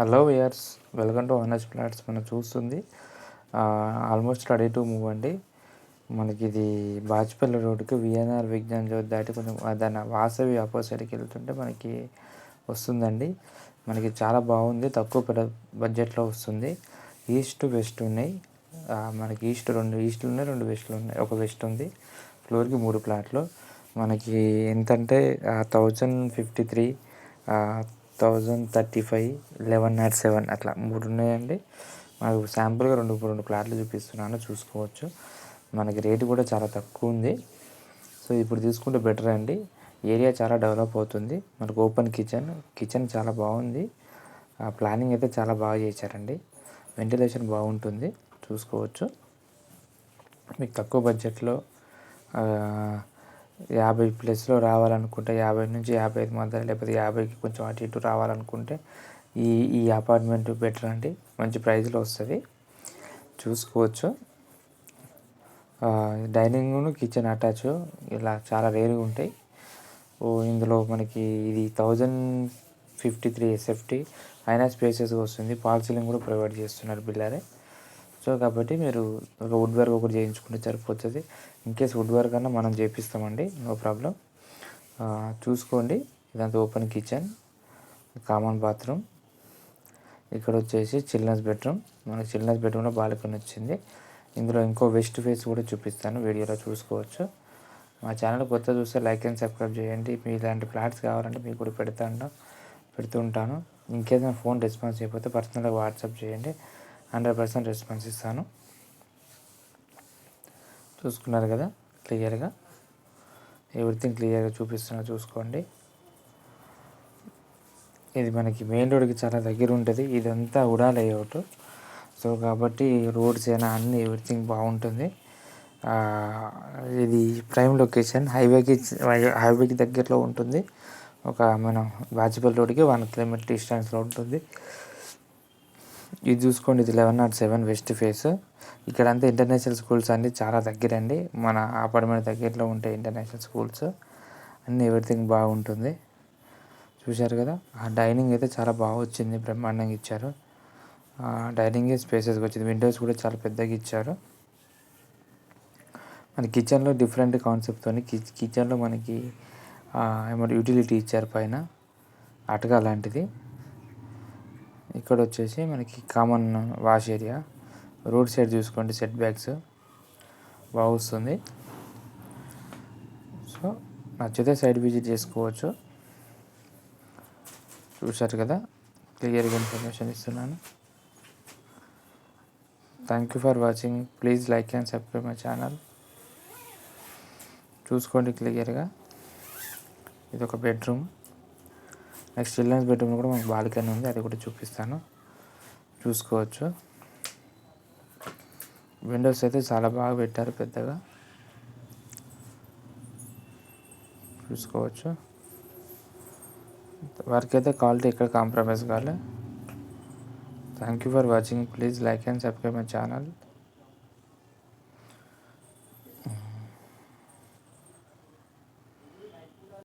Hello viewers, welcome to Vanaj flats. మనం చూస్తుంది almost ready to move అండి. మనకి ఇది బాజ్పల్లి రోడ్డుకి విఎన్ఆర్ విజ్ఞాన్ జ్యోతి దాటి కొంచెం దాని వాసవి ఆపోజిట్కి వెళ్తుంటే మనకి వస్తుందండి. మనకి చాలా బాగుంది, తక్కువ బడ్జెట్లో వస్తుంది. ఈస్ట్ వెస్ట్ ఉన్నాయి. మనకి రెండు ఈస్ట్లు ఉన్నాయి, రెండు వెస్ట్లు ఉన్నాయి. ఒక వెస్ట్ ఉంది. ఫ్లోర్కి 3 ప్లాట్లు. మనకి ఎంతంటే 1053, 1035, 1107 అట్లా 3 ఉన్నాయండి. మనకు శాంపుల్గా రెండు ప్లాట్లు చూపిస్తున్నాను, చూసుకోవచ్చు. మనకి రేటు కూడా చాలా తక్కువ ఉంది. సో ఇప్పుడు తీసుకుంటే బెటర్ అండి. ఏరియా చాలా డెవలప్ అవుతుంది. మనకు ఓపెన్ కిచెన్ చాలా బాగుంది. ప్లానింగ్ అయితే చాలా బాగా చేశారండి. వెంటిలేషన్ బాగుంటుంది, చూసుకోవచ్చు. మీకు తక్కువ బడ్జెట్లో 50+ రావాలనుకుంటే, 50 నుంచి 55 మధ్య, లేకపోతే 50కి కొంచెం అటు ఇటు రావాలనుకుంటే ఈ అపార్ట్మెంట్ బెటర్ అండి. మంచి ప్రైస్లో వస్తుంది, చూసుకోవచ్చు. డైనింగ్ కిచెన్ అటాచ్ ఇలా చాలా రేరుగా ఉంటాయి. ఇందులో మనకి ఇది 1053 SFT అయినా స్పేసెస్గా వస్తుంది. ఫాల్ సీలింగ్ కూడా ప్రొవైడ్ చేస్తున్నారు బిల్డరే. సో కాబట్టి మీరు ఒక వుడ్ వర్క్ ఒకటి చేయించుకుంటే సరిపోతుంది. ఇన్కేస్ వుడ్ వర్క్ అన్నా మనం చేపిస్తామండి, నో ప్రాబ్లం. చూసుకోండి. ఇదంతా ఓపెన్ కిచెన్, కామన్ బాత్రూమ్. ఇక్కడ వచ్చేసి చిల్డ్రన్స్ బెడ్రూమ్. మనకి చిల్డ్రన్స్ బెడ్రూమ్లో బాల్కనీ వచ్చింది. ఇందులో ఇంకో వెస్ట్ ఫేస్ కూడా చూపిస్తాను, వీడియోలో చూసుకోవచ్చు. మా ఛానల్ కొత్త చూస్తే లైక్ అండ్ సబ్స్క్రైబ్ చేయండి. మీ ఇలాంటి ఫ్లాట్స్ కావాలంటే మీకు కూడా పెడుతుంటాను. ఇంకేదో నా ఫోన్ రెస్పాన్స్ అయిపోతే పర్సనల్గా వాట్సాప్ చేయండి, 100% రెస్పాన్స్ ఇస్తాను. చూసుకున్నారు కదా క్లియర్గా, ఎవ్రీథింగ్ క్లియర్గా చూపిస్తున్నా, చూసుకోండి. ఇది మనకి మెయిన్ రోడ్కి చాలా దగ్గర ఉంటుంది. ఇదంతా ఉడా లేఅవుట్. సో కాబట్టి రోడ్స్ అయినా అన్నీ ఎవ్రీథింగ్ బాగుంటుంది. ఇది ప్రైమ్ లొకేషన్, హైవేకి దగ్గరలో ఉంటుంది. మనం బాజ్పల్లి రోడ్కి 1 కిలోమీటర్ డిస్టెన్స్లో ఉంటుంది. ఇది చూసుకోండి, ఇది 1107 వెస్ట్ ఫేస్. ఇక్కడంతా ఇంటర్నేషనల్ స్కూల్స్ అన్నీ చాలా దగ్గరండి. మన అపార్ట్మెంట్ దగ్గరలో ఉంటాయి ఇంటర్నేషనల్ స్కూల్స్ అన్నీ. ఎవ్రీథింగ్ బాగుంటుంది, చూశారు కదా. ఆ డైనింగ్ అయితే చాలా బాగా వచ్చింది, బ్రహ్మాండంగా ఇచ్చారు. డైనింగ్ స్పేసెస్గా వచ్చింది. విండోస్ కూడా చాలా పెద్దగా ఇచ్చారు. మన కిచెన్లో డిఫరెంట్ కాన్సెప్ట్తో కిచెన్లో మనకి యూటిలిటీ ఇచ్చారు పైన, అటక లాంటిది. ఇక్కడ వచ్చేసి మనకి common wash area. Road side చూసుకోండి, సెట్ బ్యాక్స్ బాగా వస్తుంది. సో నచ్చితే సైడ్ విజిట్ చేసుకోవచ్చు. చూశారు కదా, క్లియర్గా ఇన్ఫర్మేషన్ ఇస్తున్నాను. Thank you for watching. Please like and subscribe my channel. చూసుకోండి క్లియర్గా. ఇది ఒక బెడ్రూమ్. నెక్స్ట్ చిల్డ్రన్స్ బెడ్రూమ్ కూడా మనకు బాల్కనీ ఉంది, అది కూడా చూపిస్తాను, చూసుకోవచ్చు. విండోస్ అయితే చాలా బాగా పెట్టారు, పెద్దగా చూసుకోవచ్చు. వర్క్ అయితే క్వాలిటీ ఎక్కడ కాంప్రమైజ్ కాలే. Thank you for watching. Please like and subscribe my channel.